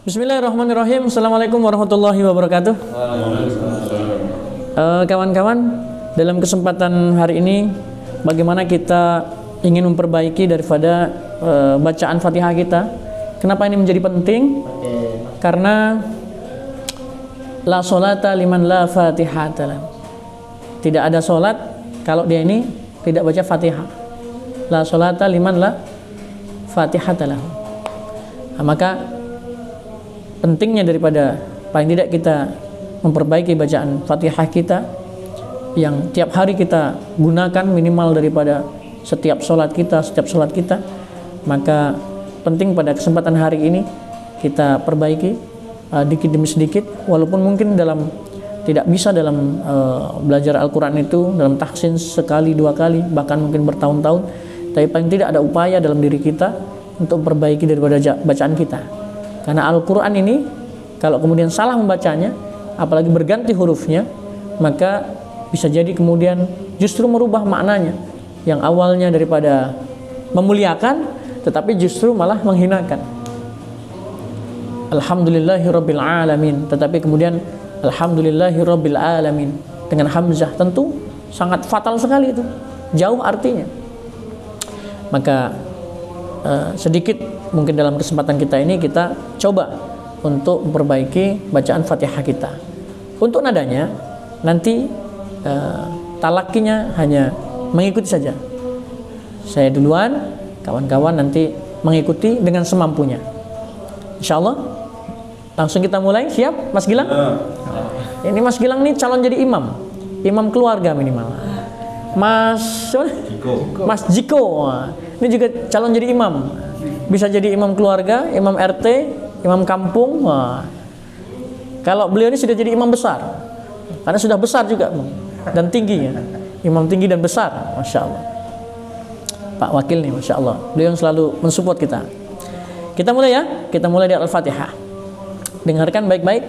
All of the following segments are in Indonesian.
Bismillahirrahmanirrahim. Assalamualaikum warahmatullahi wabarakatuh. Kawan-kawan, dalam kesempatan hari ini, bagaimana kita ingin memperbaiki daripada bacaan Fatihah kita. Kenapa ini menjadi penting? Karena la sholata liman la fatihata lah. Tidak ada sholat kalau dia ini tidak baca Fatihah. La sholata liman la fatihata lah. Nah, maka pentingnya daripada paling tidak kita memperbaiki bacaan Fatihah kita yang tiap hari kita gunakan minimal daripada setiap sholat kita, maka penting pada kesempatan hari ini kita perbaiki dikit demi sedikit, walaupun mungkin tidak bisa dalam belajar Al-Quran itu dalam tahsin sekali dua kali, bahkan mungkin bertahun-tahun, tapi paling tidak ada upaya dalam diri kita untuk memperbaiki daripada bacaan kita. Karena Al-Quran ini kalau kemudian salah membacanya, apalagi berganti hurufnya, maka bisa jadi kemudian justru merubah maknanya, yang awalnya daripada memuliakan tetapi justru malah menghinakan. Alhamdulillahirabbil alamin, tetapi kemudian alhamdulillahirabbil alamin dengan hamzah, tentu sangat fatal sekali itu, jauh artinya. Maka sedikit mungkin dalam kesempatan kita ini kita coba untuk memperbaiki bacaan Fatihah kita. Untuk nadanya nanti talakinya hanya mengikuti saja. Saya duluan, kawan-kawan nanti mengikuti dengan semampunya. Insyaallah. Langsung kita mulai. Siap Mas Gilang? Ini Mas Gilang nih calon jadi imam keluarga minimal. Mas Jiko. Ini juga calon jadi imam. Bisa jadi imam keluarga, imam RT, imam kampung. Kalau beliau ini sudah jadi imam besar, karena sudah besar juga dan tingginya, imam tinggi dan besar, masya Allah. Pak Wakil nih, masya Allah, beliau yang selalu mensupport kita. Kita mulai ya, kita mulai dari Al-Fatihah. Dengarkan baik-baik.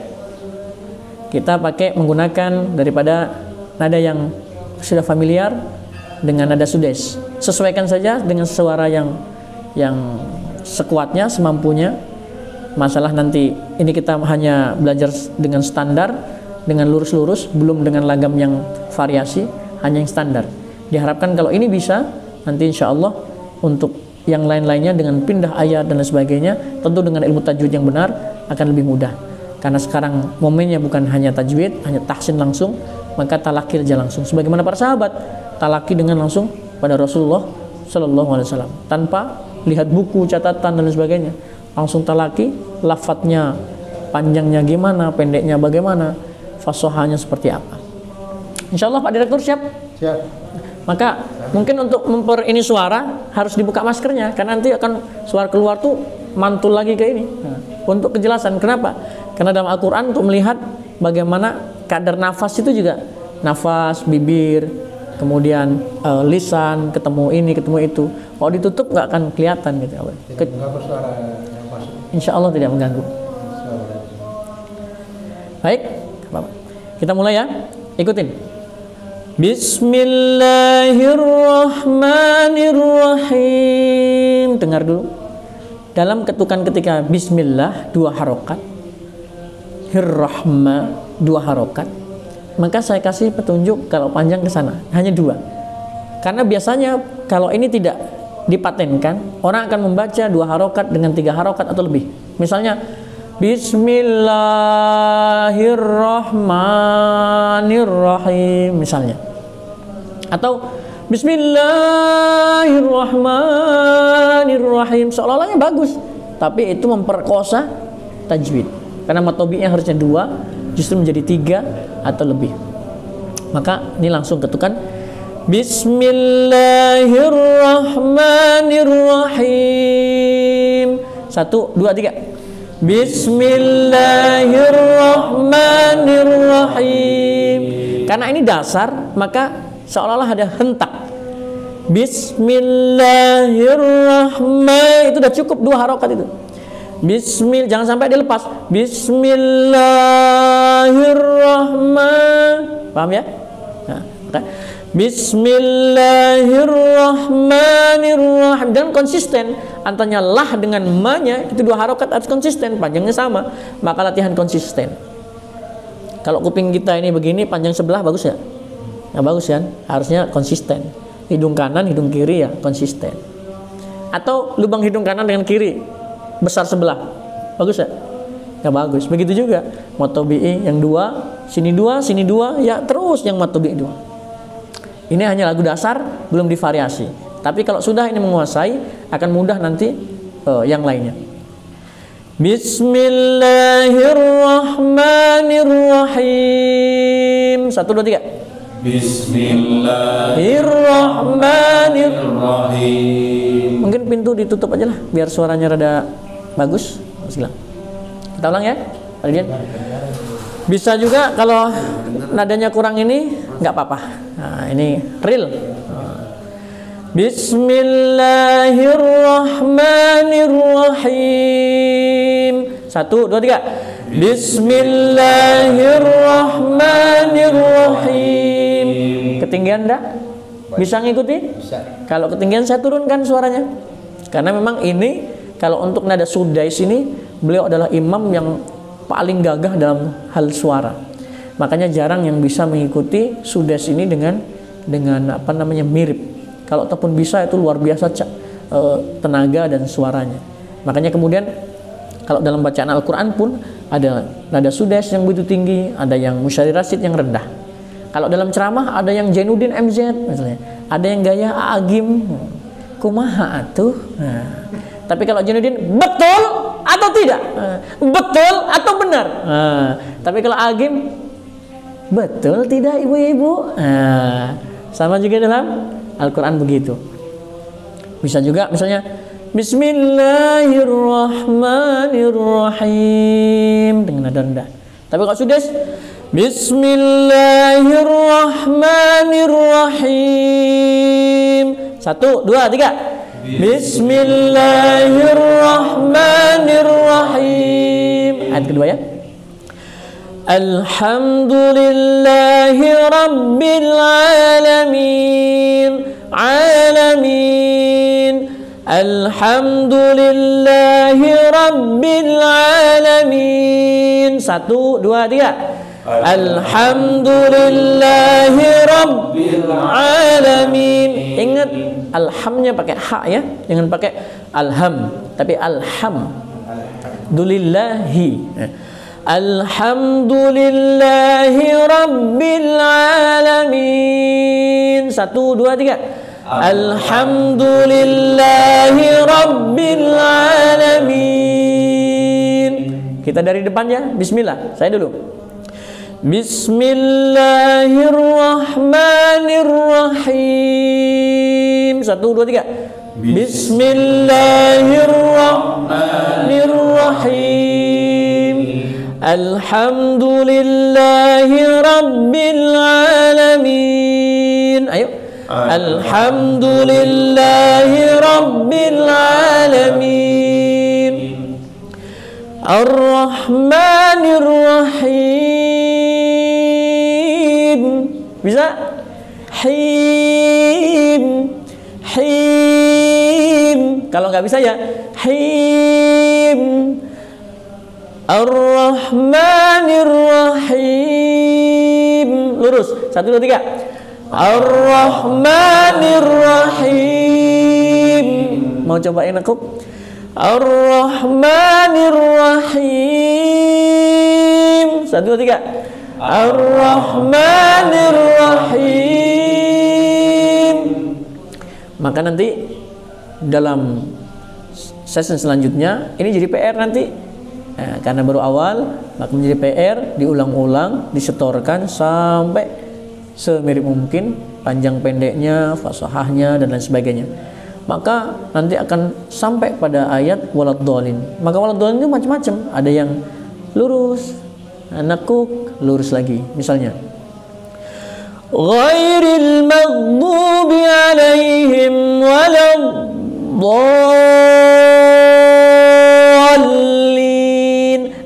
Kita pakai menggunakan daripada nada yang sudah familiar dengan nada sudes. Sesuaikan saja dengan suara yang sekuatnya, semampunya. Masalah nanti ini kita hanya belajar dengan standar, dengan lurus-lurus, belum dengan lagam yang variasi, hanya yang standar. Diharapkan kalau ini bisa, nanti insya Allah untuk yang lain-lainnya dengan pindah ayat dan lain sebagainya, tentu dengan ilmu tajwid yang benar akan lebih mudah. Karena sekarang momennya bukan hanya tajwid, hanya tahsin langsung, maka talaki aja langsung. Sebagaimana para sahabat talaki dengan langsung pada Rasulullah Sallallahu Alaihi Wasallam, tanpa lihat buku, catatan dan lain sebagainya, langsung talaki, lafadznya panjangnya gimana, pendeknya bagaimana, fasohanya seperti apa. Insya Allah Pak Direktur siap? Siap. Maka mungkin untuk ini suara harus dibuka maskernya, karena nanti akan suara keluar tuh mantul lagi ke ini. Untuk kejelasan, kenapa? Karena dalam Al-Quran untuk melihat bagaimana kadar nafas itu juga, nafas, bibir, kemudian lisan, ketemu ini, ketemu itu. Kalau ditutup nggak akan kelihatan gitu. Insya Allah tidak mengganggu. Baik, kita mulai ya. Ikutin. Bismillahirrahmanirrahim. Dengar dulu. Dalam ketukan ketika Bismillah 2 harokat, Hirrahma 2 harokat, maka saya kasih petunjuk kalau panjang ke sana hanya 2. Karena biasanya kalau ini tidak dipatenkan, orang akan membaca 2 harokat dengan 3 harokat atau lebih. Misalnya Bismillahirrahmanirrahim misalnya, atau Bismillahirrahmanirrahim, seolah-olahnya bagus, tapi itu memperkosa tajwid. Karena matobi'nya harusnya 2, justru menjadi 3 atau lebih. Maka ini langsung ketukan Bismillahirrahmanirrahim. 1, 2, 3. Bismillahirrahmanirrahim. Karena ini dasar, maka seolah-olah ada hentak. Bismillahirrahmanirrahim. Itu udah cukup 2 harokat itu. Bismillah, jangan sampai dilepas. Bismillahirrahmanirrahim. Paham ya? Nah, Bismillahirrahmanirrahim. Dan konsisten antara lah dengan ma-nya itu 2 harokat harus konsisten, panjangnya sama. Maka latihan konsisten. Kalau kuping kita ini begini panjang sebelah bagus ya? Ya bagus kan? Harusnya konsisten. Hidung kanan, hidung kiri ya konsisten. Atau lubang hidung kanan dengan kiri besar sebelah. Bagus ya? Ya bagus. Begitu juga matobi'i yang 2, sini 2, sini 2, ya terus yang matobi'i 2. Ini hanya lagu dasar, belum divariasi. Tapi kalau sudah ini menguasai, akan mudah nanti yang lainnya. Bismillahirrahmanirrahim. 1, 2, 3. Bismillahirrahmanirrahim. Mungkin pintu ditutup aja lah, biar suaranya rada bagus. Bismillah. Kita ulang ya, Pak Dian. Bisa juga kalau nadanya kurang ini, nggak apa-apa. Nah, ini real. Bismillahirrahmanirrahim. 1, 2, 3. Bismillahirrahmanirrahim. Ketinggian enggak? Bisa ngikuti? Bisa. Kalau ketinggian saya turunkan suaranya. Karena memang ini kalau untuk nada sudais ini beliau adalah imam yang paling gagah dalam hal suara. Makanya jarang yang bisa mengikuti sudais ini dengan apa namanya mirip. Kalau ataupun bisa itu luar biasa tenaga dan suaranya. Makanya kemudian kalau dalam bacaan Al-Quran pun ada nada sudais yang begitu tinggi, ada yang musyari rasid yang rendah. Kalau dalam ceramah ada yang Jainuddin MZ misalnya, ada yang gaya Agim, kumaha atuh. Nah, tapi kalau Jainuddin betul atau tidak, betul atau benar. Nah, tapi kalau Agim betul tidak ibu-ibu. Nah, sama juga dalam Al-Quran begitu. Bisa juga misalnya Bismillahirrahmanirrahim dengan nada rendah. Tapi kalau sudah Bismillahirrahmanirrahim. 1, 2, 3. Bismillahirrahmanirrahim. Ayat kedua ya. Alhamdulillahi Rabbil Alamin. Alamin. Alhamdulillahi Rabbil Alamin. 1, 2, 3. Alhamdulillahi Rabbil Alamin. Ingat alhamnya pakai ha ya, jangan pakai alham, tapi alhamdulillahi. Alhamdulillahi Rabbil Alamin. 1, 2, 3. Alhamdulillahi Rabbil Alamin. Kita dari depan ya, bismillah. Saya dulu. Bismillahirrahmanirrahim. 1, 2, 3. Bismillahirrahmanirrahim. Alhamdulillahi Rabbil Alamin. Ayo. Alhamdulillahi Rabbil Alamin. Ar-Rahmanir-Rahim. Bisa? Him. Kalau nggak bisa ya Him. Ar-Rahmanir-Rahim. Lurus. 1, 2, 3. Ar-Rahmanir-Rahim. Mau cobain aku? Ar-Rahmanir-Rahim. 1, 2, 3. Ar-Rahmanir-Rahim. Maka nanti dalam sesi selanjutnya ini jadi PR nanti. Nah, karena baru awal, maka menjadi PR, diulang-ulang, disetorkan sampai semirip mungkin, panjang pendeknya, fasahahnya dan lain sebagainya. Maka nanti akan sampai pada ayat waladhdallin. Maka waladhdallin itu macam-macam. Ada yang lurus, nakuk, lurus lagi. Misalnya, ghairil maghdubi alaihim waladhdallin.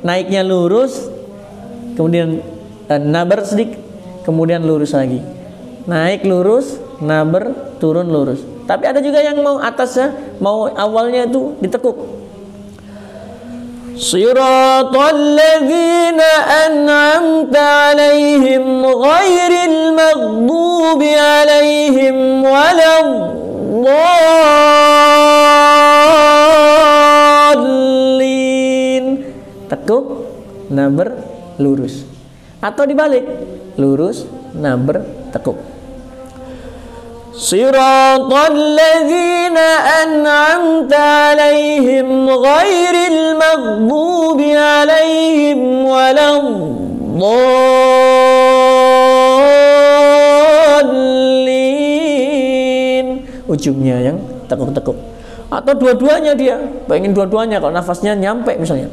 Naiknya lurus, kemudian nabar sedikit, kemudian lurus lagi. naik lurus, naber turun lurus. Tapi ada juga yang mau atasnya, mau awalnya itu ditekuk. Siratal ladzina an'amta 'alaihim ghairil maghdubi 'alaihim waladdallin. Tekuk, naber, lurus. Atau dibalik, lurus, naber, tekuk. Siratal ladzina an'amta 'alaihim ghairil maghdubi 'alaihim waladdallin. Ujungnya yang tekuk-tekuk. Atau dua-duanya dia, pengen dua-duanya kalau nafasnya nyampe misalnya.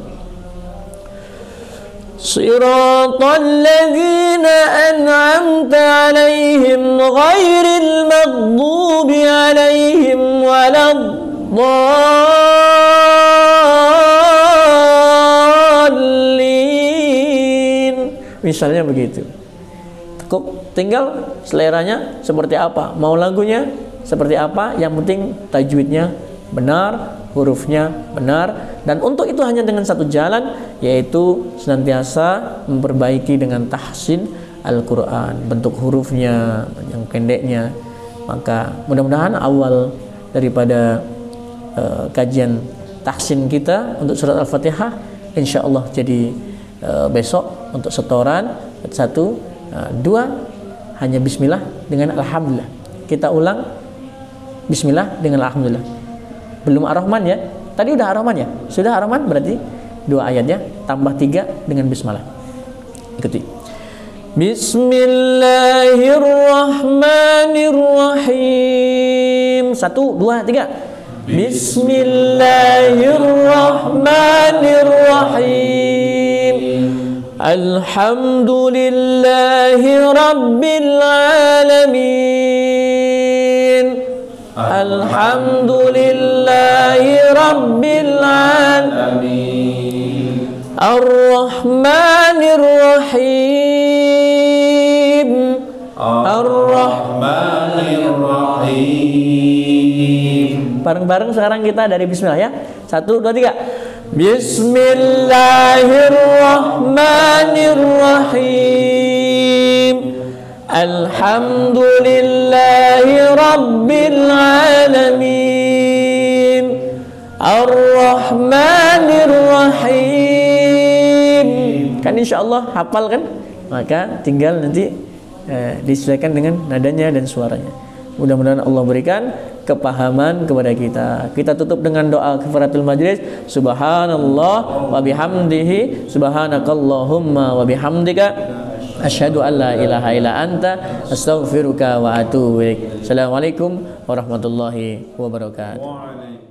Siratal ladzina an'amta 'alaihim ghairil maghdubi 'alaihim waladdallin. Misalnya begitu. Tekuk, tinggal seleranya seperti apa, mau lagunya seperti apa, yang penting tajwidnya benar, hurufnya benar. Dan untuk itu hanya dengan satu jalan, yaitu senantiasa memperbaiki dengan tahsin Al-Quran, bentuk hurufnya yang pendeknya. Maka mudah-mudahan awal daripada kajian tahsin kita untuk surat Al-Fatihah insya Allah jadi besok untuk setoran 1, 2 hanya bismillah dengan alhamdulillah. Kita ulang bismillah dengan alhamdulillah. Belum Ar-Rahman ya. Tadi udah Ar-Rahman ya. Sudah Ar-Rahman berarti 2 ayatnya tambah 3 dengan bismillah. Ikuti. Bismillahirrahmanirrahim. 1, 2, 3. Bismillahirrahmanirrahim. Alhamdulillahi rabbil alamin. Alhamdulillahi rabbil alamin. Ar-Rahmanir Rahim. Ar-Rahmanir Rahim. Bareng-bareng sekarang kita dari bismillah ya. 1, 2, 3. Bismillahirrahmanirrahim. Alhamdulillahi rabbil alamin. Ar-Rahmanir Rahim. Kan insyaallah hafal kan? Maka tinggal nanti disesuaikan dengan nadanya dan suaranya. Mudah-mudahan Allah berikan kepahaman kepada kita. Kita tutup dengan doa kafaratul majlis. Subhanallah wa bihamdihi, subhanakallahumma wa bihamdika, asyhadu an la ilaha illa anta, astaghfiruka wa atubu ilaik. Assalamualaikum warahmatullahi wabarakatuh.